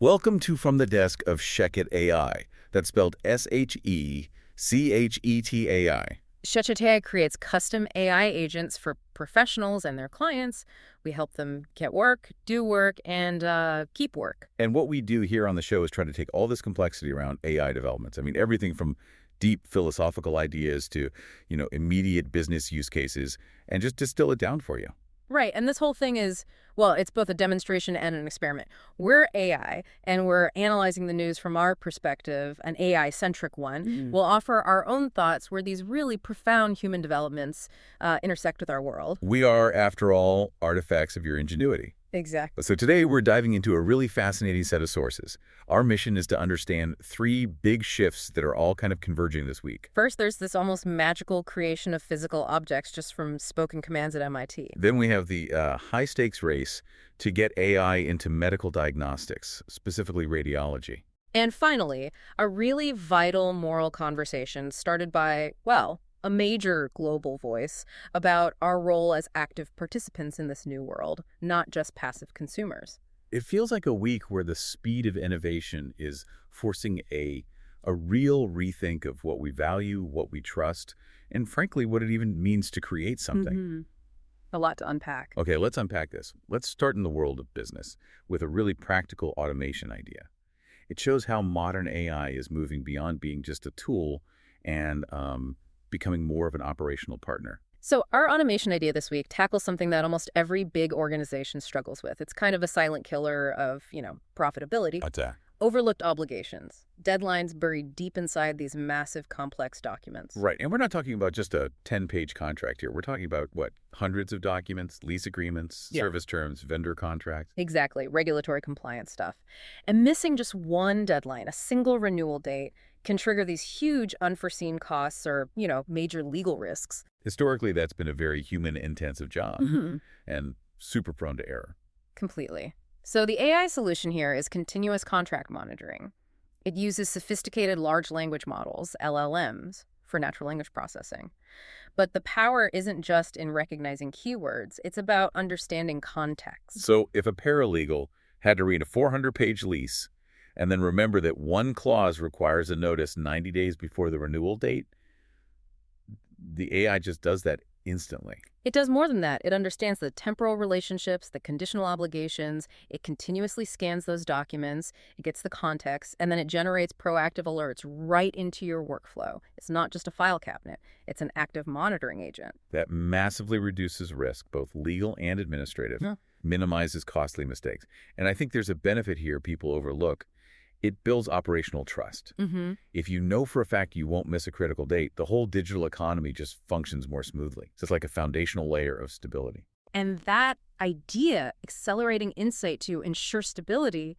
Welcome to From the Desk of ShechetAI. That's spelled ShechetAI. ShechetAI creates custom AI agents for professionals and their clients. We help them get work, do work, and keep work. And what we do here on the show is try to take all this complexity around AI developments. I mean, everything from deep philosophical ideas to, immediate business use cases, and just distill it down for you. Right, and this whole thing is, well, it's both a demonstration and an experiment. We're AI, and we're analyzing the news from our perspective, an AI-centric one. We'll offer our own thoughts where these really profound human developments intersect with our world. We are, after all, artifacts of your ingenuity. Exactly. So today we're diving into a really fascinating set of sources. Our mission is to understand three big shifts that are all kind of converging this week. First, there's this almost magical creation of physical objects just from spoken commands at MIT. Then we have the high-stakes race to get AI into medical diagnostics, specifically radiology. And finally, a really vital moral conversation started by, well, a major global voice about our role as active participants in this new world, not just passive consumers. It feels like a week where the speed of innovation is forcing a real rethink of what we value, what we trust, and frankly, what it even means to create something. A lot to unpack. Okay, let's unpack this. Let's start in the world of business with a really practical automation idea. It shows how modern AI is moving beyond being just a tool and becoming more of an operational partner. So our automation idea this week tackles something that almost every big organization struggles with. It's kind of a silent killer of, profitability. What's that? Overlooked obligations, deadlines buried deep inside these massive, complex documents. Right, and we're not talking about just a 10-page contract here. We're talking about, hundreds of documents, lease agreements, service terms, vendor contracts. Exactly, regulatory compliance stuff. And missing just one deadline, a single renewal date, can trigger these huge unforeseen costs or, major legal risks. Historically, that's been a very human-intensive job and super prone to error. Completely. So the AI solution here is continuous contract monitoring. It uses sophisticated large language models, LLMs, for natural language processing. But the power isn't just in recognizing keywords. It's about understanding context. So if a paralegal had to read a 400-page lease and then remember that one clause requires a notice 90 days before the renewal date, the AI just does that instantly. It does more than that. It understands the temporal relationships, the conditional obligations. It continuously scans those documents. It gets the context, and then it generates proactive alerts right into your workflow. It's not just a file cabinet. It's an active monitoring agent. That massively reduces risk, both legal and administrative, minimizes costly mistakes. And I think there's a benefit here people overlook. It builds operational trust. If you know for a fact you won't miss a critical date, the whole digital economy just functions more smoothly. So it's like a foundational layer of stability. And that idea, accelerating insight to ensure stability,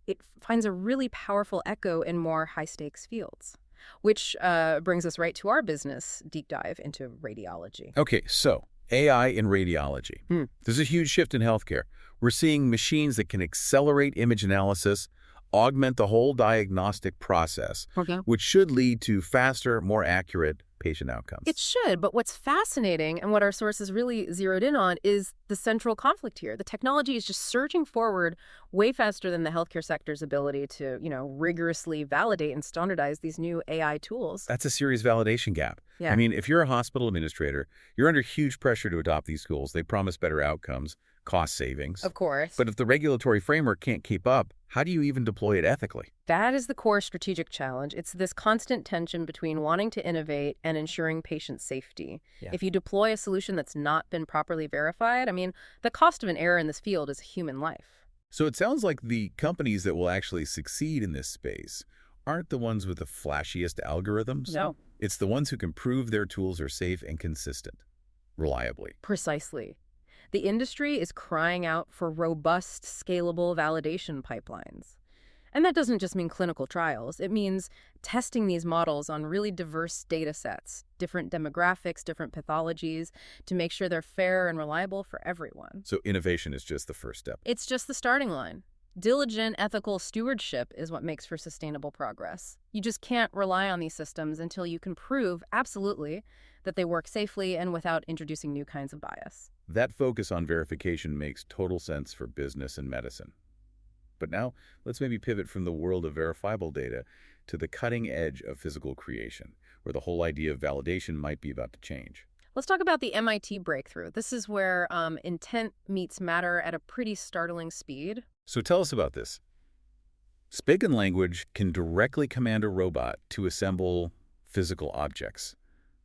it finds a really powerful echo in more high-stakes fields, which brings us right to our business deep dive into radiology. Okay, so AI in radiology. There's a huge shift in healthcare. We're seeing machines that can accelerate image analysis, augment the whole diagnostic process, which should lead to faster, more accurate patient outcomes. It should, but what's fascinating and what our sources really zeroed in on is the central conflict here. The technology is just surging forward way faster than the healthcare sector's ability to, rigorously validate and standardize these new AI tools. That's a serious validation gap. Yeah. I mean, if you're a hospital administrator, you're under huge pressure to adopt these tools. They promise better outcomes, cost savings. Of course. But if the regulatory framework can't keep up, how do you even deploy it ethically? That is the core strategic challenge. It's this constant tension between wanting to innovate and ensuring patient safety. If you deploy a solution that's not been properly verified, the cost of an error in this field is a human life. So it sounds like the companies that will actually succeed in this space aren't the ones with the flashiest algorithms. No. It's the ones who can prove their tools are safe and consistent, reliably. Precisely. The industry is crying out for robust, scalable validation pipelines. And that doesn't just mean clinical trials. It means testing these models on really diverse data sets, different demographics, different pathologies, to make sure they're fair and reliable for everyone. So innovation is just the first step. It's just the starting line. Diligent, ethical stewardship is what makes for sustainable progress. You just can't rely on these systems until you can prove, absolutely, that they work safely and without introducing new kinds of bias. That focus on verification makes total sense for business and medicine. But now, let's maybe pivot from the world of verifiable data to the cutting edge of physical creation, where the whole idea of validation might be about to change. Let's talk about the MIT breakthrough. This is where intent meets matter at a pretty startling speed. So tell us about this. Spoken language can directly command a robot to assemble physical objects.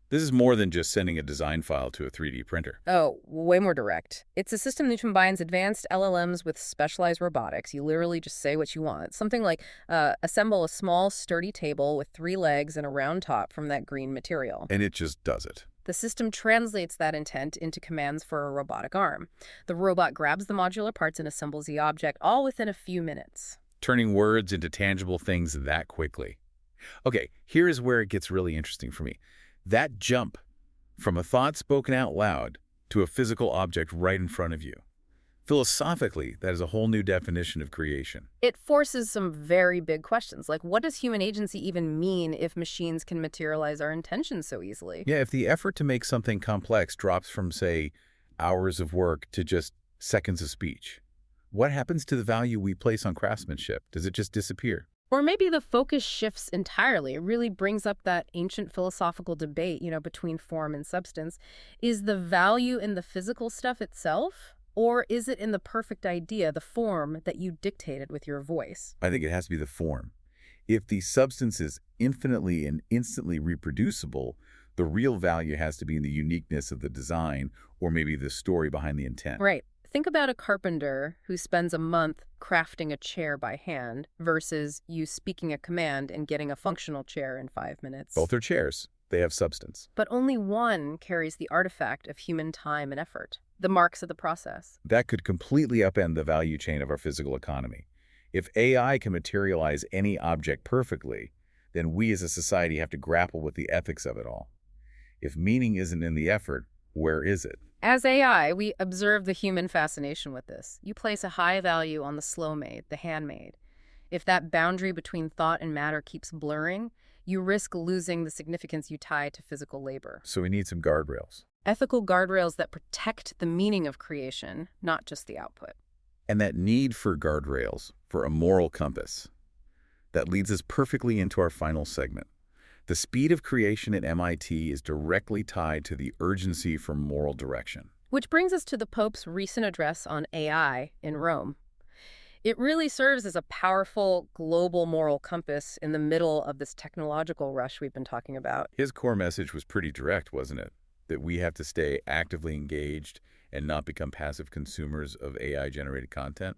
This is more than just sending a design file to a 3D printer. Oh, way more direct. It's a system that combines advanced LLMs with specialized robotics. You literally just say what you want. Something like assemble a small, sturdy table with 3 legs and a round top from that green material. And it just does it. The system translates that intent into commands for a robotic arm. The robot grabs the modular parts and assembles the object, all within a few minutes. Turning words into tangible things that quickly. Okay, here is where it gets really interesting for me. That jump from a thought spoken out loud to a physical object right in front of you. Philosophically, that is a whole new definition of creation. It forces some very big questions, like what does human agency even mean if machines can materialize our intentions so easily? Yeah, if the effort to make something complex drops from, say, hours of work to just seconds of speech, what happens to the value we place on craftsmanship? Does it just disappear? Or maybe the focus shifts entirely. It really brings up that ancient philosophical debate, between form and substance. Is the value in the physical stuff itself? Or is it in the perfect idea, the form that you dictated with your voice? I think it has to be the form. If the substance is infinitely and instantly reproducible, the real value has to be in the uniqueness of the design or maybe the story behind the intent. Right. Think about a carpenter who spends a month crafting a chair by hand versus you speaking a command and getting a functional chair in 5 minutes. Both are chairs. They have substance. But only one carries the artifact of human time and effort, the marks of the process. That could completely upend the value chain of our physical economy. If AI can materialize any object perfectly, then we as a society have to grapple with the ethics of it all. If meaning isn't in the effort, where is it? As AI, we observe the human fascination with this. You place a high value on the slow-made, the handmade. If that boundary between thought and matter keeps blurring, you risk losing the significance you tie to physical labor. So we need some guardrails. Ethical guardrails that protect the meaning of creation, not just the output. And that need for guardrails, for a moral compass, that leads us perfectly into our final segment. The speed of creation at MIT is directly tied to the urgency for moral direction. Which brings us to the Pope's recent address on AI in Rome. It really serves as a powerful global moral compass in the middle of this technological rush we've been talking about. His core message was pretty direct, wasn't it? That we have to stay actively engaged and not become passive consumers of AI-generated content.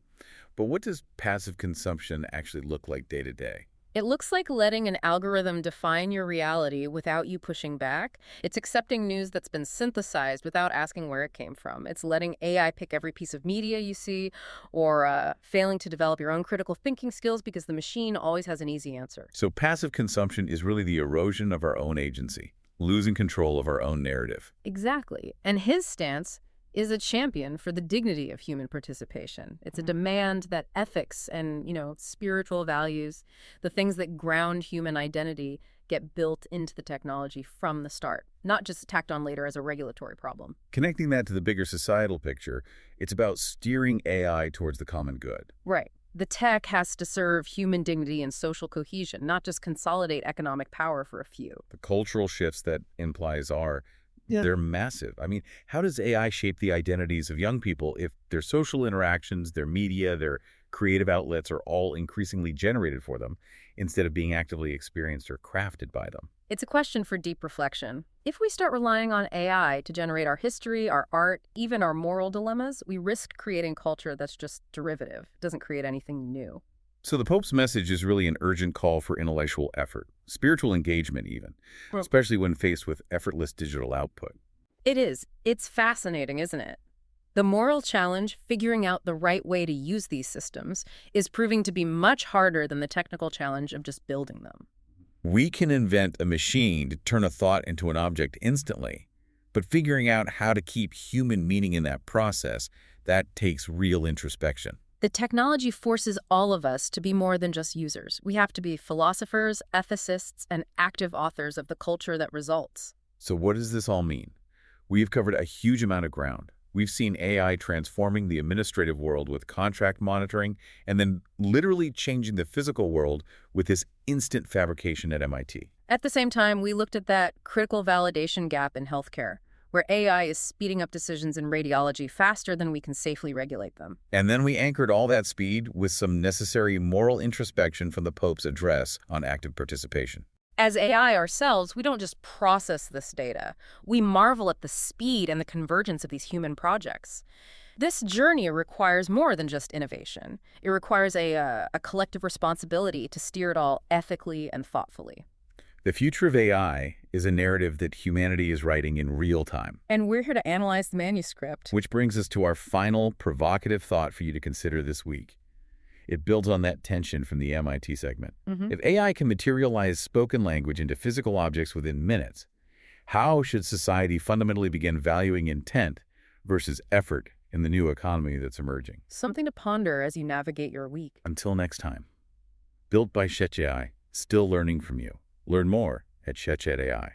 But what does passive consumption actually look like day to day? It looks like letting an algorithm define your reality without you pushing back. It's accepting news that's been synthesized without asking where it came from. It's letting AI pick every piece of media you see, or failing to develop your own critical thinking skills because the machine always has an easy answer. So passive consumption is really the erosion of our own agency, losing control of our own narrative. Exactly. And his stance is a champion for the dignity of human participation. It's a demand that ethics and, spiritual values, the things that ground human identity, get built into the technology from the start, not just tacked on later as a regulatory problem. Connecting that to the bigger societal picture, it's about steering AI towards the common good. Right. The tech has to serve human dignity and social cohesion, not just consolidate economic power for a few. The cultural shifts that implies are they're massive. I mean, how does AI shape the identities of young people if their social interactions, their media, their creative outlets are all increasingly generated for them instead of being actively experienced or crafted by them? It's a question for deep reflection. If we start relying on AI to generate our history, our art, even our moral dilemmas, we risk creating culture that's just derivative. It doesn't create anything new. So the Pope's message is really an urgent call for intellectual effort, spiritual engagement even, especially when faced with effortless digital output. It is. It's fascinating, isn't it? The moral challenge, figuring out the right way to use these systems, is proving to be much harder than the technical challenge of just building them. We can invent a machine to turn a thought into an object instantly, but figuring out how to keep human meaning in that process, that takes real introspection. The technology forces all of us to be more than just users. We have to be philosophers, ethicists, and active authors of the culture that results. So what does this all mean? We've covered a huge amount of ground. We've seen AI transforming the administrative world with contract monitoring and then literally changing the physical world with this instant fabrication at MIT. At the same time, we looked at that critical validation gap in healthcare, where AI is speeding up decisions in radiology faster than we can safely regulate them. And then we anchored all that speed with some necessary moral introspection from the Pope's address on active participation. As AI ourselves, we don't just process this data. We marvel at the speed and the convergence of these human projects. This journey requires more than just innovation. It requires a collective responsibility to steer it all ethically and thoughtfully. The future of AI is a narrative that humanity is writing in real time. And we're here to analyze the manuscript. Which brings us to our final provocative thought for you to consider this week. It builds on that tension from the MIT segment. If AI can materialize spoken language into physical objects within minutes, how should society fundamentally begin valuing intent versus effort in the new economy that's emerging? Something to ponder as you navigate your week. Until next time. Built by ShechetAI, still learning from you. Learn more at ShechetAI.